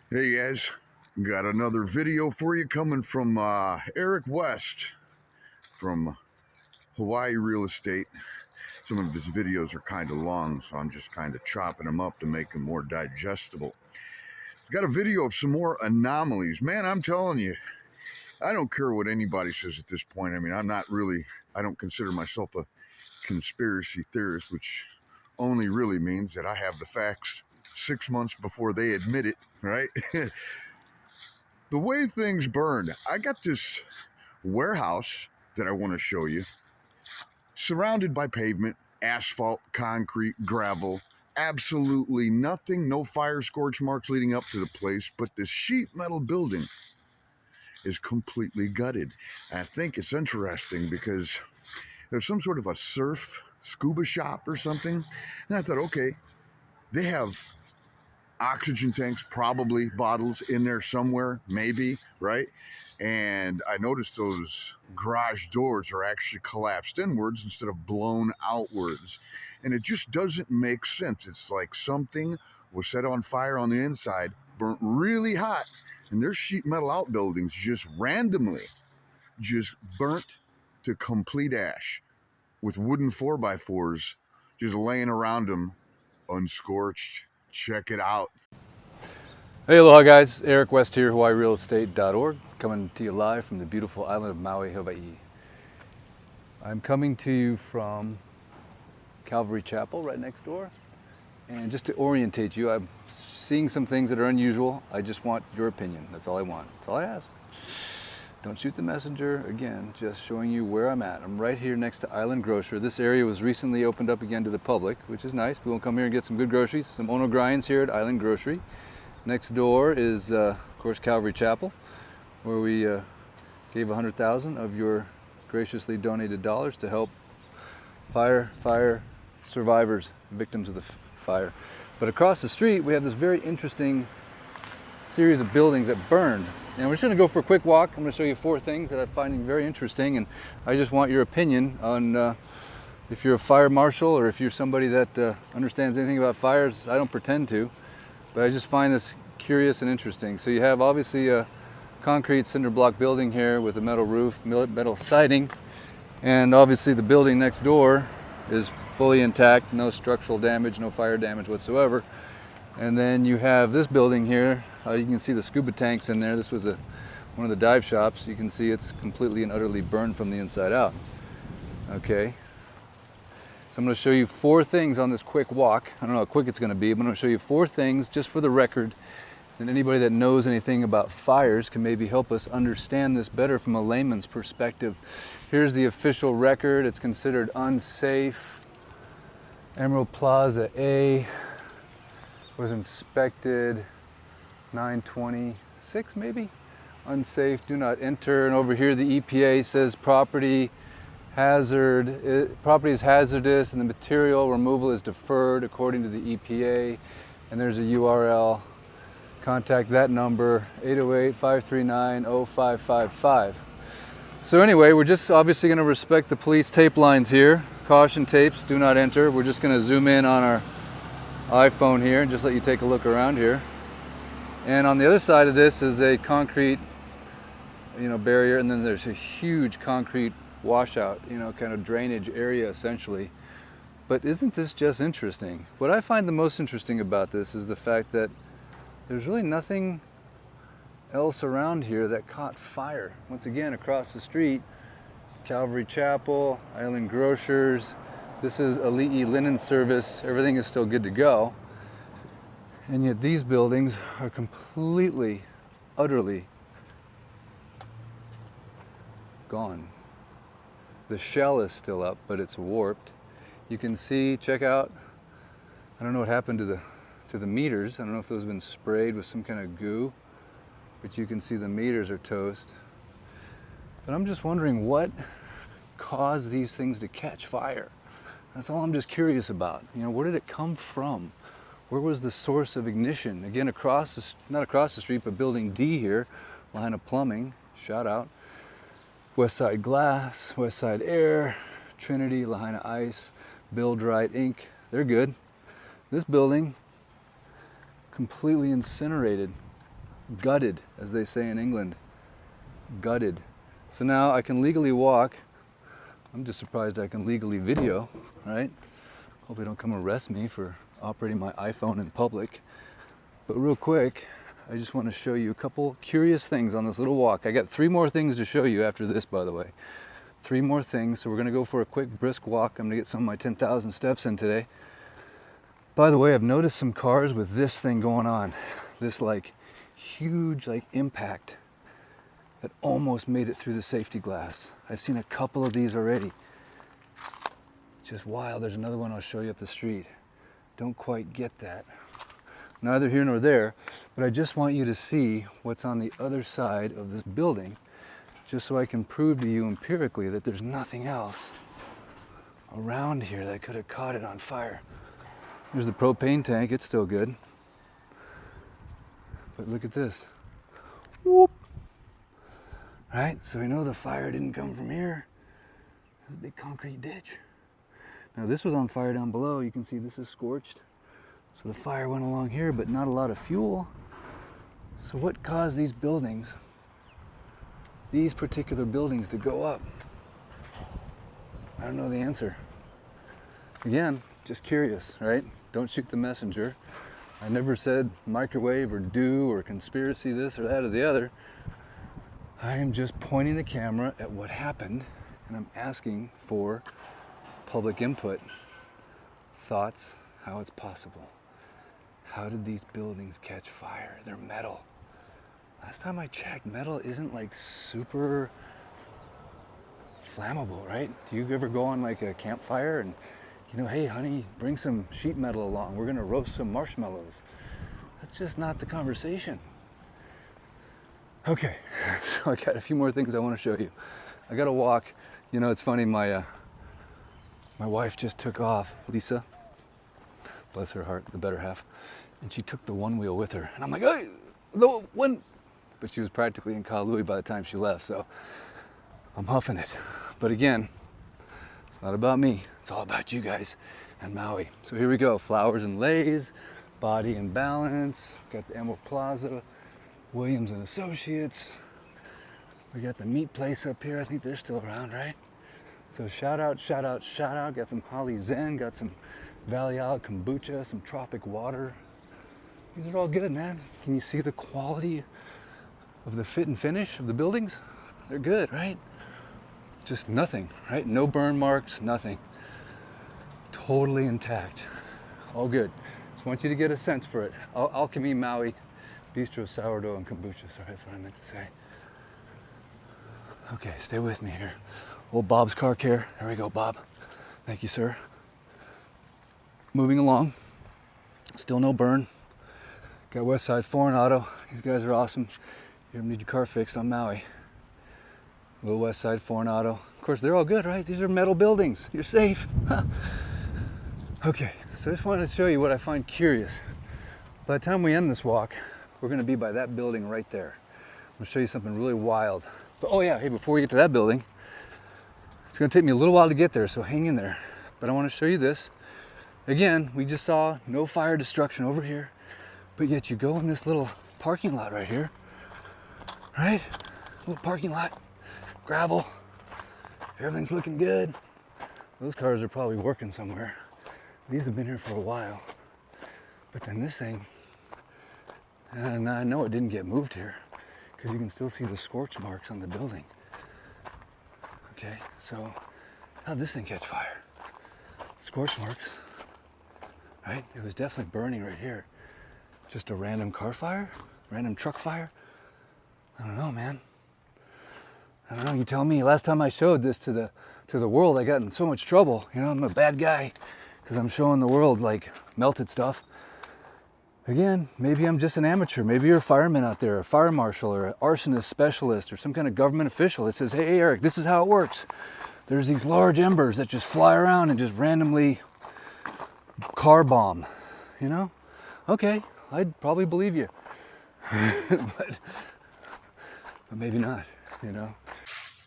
Hey guys, got another video for you coming from Eric West from Hawaii Real Estate. Some of his videos are kind of long, so I'm just kind of chopping them up to make them more digestible. Got a video of some more anomalies. Man, I'm telling you, I don't care what anybody says at this point. I mean, I don't consider myself a conspiracy theorist, which only really means that I have the facts 6 months before they admit it, right? The way things burned, I got this warehouse that I want to show you, surrounded by pavement, asphalt, concrete, gravel, absolutely nothing, no fire scorch marks leading up to the place, but this sheet metal building is completely gutted. And I think it's interesting because there's some sort of a surf scuba shop or something. And I thought, okay, they have oxygen tanks, probably bottles in there somewhere, maybe, right? And I noticed those garage doors are actually collapsed inwards instead of blown outwards. And it just doesn't make sense. It's like something was set on fire on the inside, burnt really hot, and their sheet metal outbuildings just randomly just burnt to complete ash with wooden 4x4s just laying around them unscorched. Check it out. Hey, aloha guys, Eric West here, HawaiiRealEstate.org, coming to you live from the beautiful island of Maui, Hawaii. I'm coming to you from Calvary Chapel right next door, and just to orientate you, I'm seeing some things that are unusual. I just want your opinion, that's all I want, that's all I ask. Don't shoot the messenger, again, just showing you where I'm at. I'm right here next to Island Grocer. This area was recently opened up again to the public, which is nice. People can come here and get some good groceries, some ono grinds here at Island Grocery. Next door is, of course, Calvary Chapel, where we gave $100,000 of your graciously donated dollars to help fire survivors, victims of the fire. But across the street, we have this very interesting series of buildings that burned. And we're just going to go for a quick walk. I'm going to show you 4 things that I'm finding very interesting, and I just want your opinion on if you're a fire marshal or if you're somebody that understands anything about fires. I don't pretend to. But I just find this curious and interesting. So you have obviously a concrete cinder block building here with a metal roof, metal siding, and obviously the building next door is fully intact, no structural damage, no fire damage whatsoever. And then you have this building here. You can see the scuba tanks in there. This was one of the dive shops. You can see it's completely and utterly burned from the inside out. Okay. So I'm going to show you 4 things on this quick walk. I don't know how quick it's going to be, but I'm going to show you 4 things just for the record. And anybody that knows anything about fires can maybe help us understand this better from a layman's perspective. Here's the official record. It's considered unsafe. Emerald Plaza A was inspected 9/26 maybe. Unsafe, do not enter. And over here the EPA says property is hazardous and the material removal is deferred according to the EPA. And there's a URL. Contact that number, 808-539-0555. So anyway, we're just obviously going to respect the police tape lines here. Caution tapes, do not enter. We're just going to zoom in on our iPhone here and just let you take a look around here. And on the other side of this is a concrete, barrier, and then there's a huge concrete washout, kind of drainage area essentially. But isn't this just interesting? What I find the most interesting about this is the fact that there's really nothing else around here that caught fire. Once again, across the street, Calvary Chapel, Island Grocers, this is Ali'i Linen Service, everything is still good to go. And yet these buildings are completely, utterly gone. The shell is still up, but it's warped. You can see, check out, I don't know what happened to the meters. I don't know if those have been sprayed with some kind of goo, but you can see the meters are toast. But I'm just wondering what caused these things to catch fire. That's all I'm just curious about. Where did it come from? Where was the source of ignition? Again, not across the street, but building D here, Lahaina Plumbing, shout out. Westside Glass, Westside Air, Trinity, Lahaina Ice, Build Right Inc. They're good. This building, completely incinerated. Gutted, as they say in England. Gutted. So now I can legally walk. I'm just surprised I can legally video, right? Hope they don't come arrest me for operating my iPhone in public. But real quick, I just want to show you a couple curious things on this little walk. I got 3 more things to show you after this, by the way. 3 more things. So we're going to go for a quick brisk walk. I'm going to get some of my 10,000 steps in today. By the way, I've noticed some cars with this thing going on. This like huge like impact that almost made it through the safety glass. I've seen a couple of these already. Just wild. There's another one I'll show you up the street. Don't quite get that. Neither here nor there, but I just want you to see what's on the other side of this building, just so I can prove to you empirically that there's nothing else around here that could have caught it on fire. There's the propane tank, it's still good. But look at this. Whoop! Right, so we know the fire didn't come from here. This is a big concrete ditch. Now this was on fire down below. You can see this is scorched. So the fire went along here, but not a lot of fuel. So what caused these buildings, these particular buildings, to go up? I don't know the answer. Again, just curious, right? Don't shoot the messenger. I never said microwave or do or conspiracy this or that or the other. I am just pointing the camera at what happened, and I'm asking for public input, thoughts, how it's possible. How did these buildings catch fire? They're metal. Last time I checked, metal isn't like super flammable, right? Do you ever go on like a campfire and, you know, hey honey, bring some sheet metal along. We're gonna roast some marshmallows. That's just not the conversation. Okay, so I got a few more things I want to show you. I got to walk. You know, it's funny, my wife just took off, Lisa, bless her heart, the better half, and she took the one wheel with her. And I'm like, hey, the one, but she was practically in Kaului by the time she left, so I'm huffing it. But again, it's not about me, it's all about you guys and Maui. So here we go, flowers and leis, body and balance, got the Emerald Plaza, Williams and Associates. We got the meat place up here. I think they're still around, right? So shout out, shout out, shout out. Got some Holly Zen, got some Valley Isle kombucha, some tropic water. These are all good, man. Can you see the quality of the fit and finish of the buildings? They're good, right? Just nothing, right? No burn marks, nothing. Totally intact. All good. Just want you to get a sense for it. Alchemy Maui. Bistro, sourdough, and kombucha. Sorry, that's what I meant to say. Okay, stay with me here. Old Bob's Car Care. There we go, Bob. Thank you, sir. Moving along. Still no burn. Got Westside Foreign Auto. These guys are awesome. You ever need your car fixed on Maui? Little Westside Foreign Auto. Of course, they're all good, right? These are metal buildings. You're safe. Okay, so I just wanted to show you what I find curious. By the time we end this walk, we're going to be by that building right there. I'm going to show you something really wild. But oh yeah, hey, before we get to that building, it's going to take me a little while to get there, so hang in there. But I want to show you this. Again, we just saw no fire destruction over here, but yet you go in this little parking lot right here, right? Little parking lot, gravel, everything's looking good. Those cars are probably working somewhere. These have been here for a while. But then this thing, and I know it didn't get moved here because you can still see the scorch marks on the building. Okay, so how'd this thing catch fire? Scorch marks, right? It was definitely burning right here. Just a random car fire? Random truck fire? I don't know, man. I don't know, you tell me. Last time I showed this to the world, I got in so much trouble. You know, I'm a bad guy because I'm showing the world like melted stuff. Again, maybe I'm just an amateur. Maybe you're a fireman out there, a fire marshal or an arsonist specialist or some kind of government official that says, hey, Eric, this is how it works. There's these large embers that just fly around and just randomly car bomb, you know? Okay, I'd probably believe you. but maybe not, you know?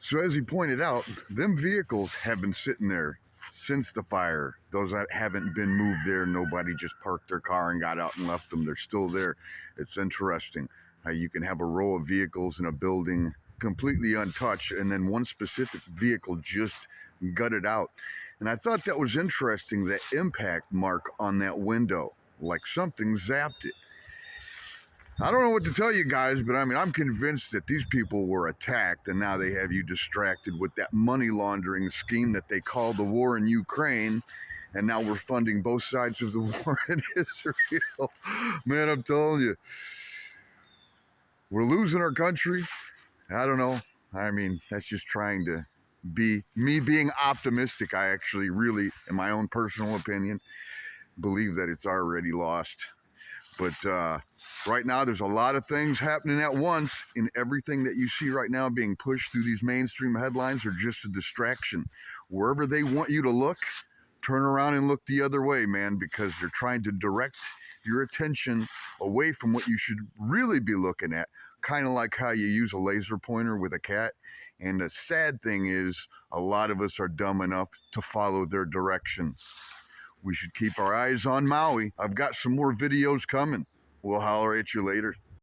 So as he pointed out, them vehicles have been sitting there since the fire. Those that haven't been moved there, nobody just parked their car and got out and left them. They're still there. It's interesting. how you can have a row of vehicles in a building completely untouched, and then one specific vehicle just gutted out. And I thought that was interesting, that impact mark on that window, like something zapped it. I don't know what to tell you guys, but I mean, I'm convinced that these people were attacked, and now they have you distracted with that money laundering scheme that they call the war in Ukraine. And now we're funding both sides of the war in Israel. Man, I'm telling you, we're losing our country. I don't know. I mean, that's just trying to be me being optimistic. I actually really, in my own personal opinion, believe that it's already lost. But right now, there's a lot of things happening at once, and everything that you see right now being pushed through these mainstream headlines are just a distraction. Wherever they want you to look, turn around and look the other way, man, because they're trying to direct your attention away from what you should really be looking at, kind of like how you use a laser pointer with a cat. And the sad thing is, a lot of us are dumb enough to follow their direction. We should keep our eyes on Maui. I've got some more videos coming. We'll holler at you later.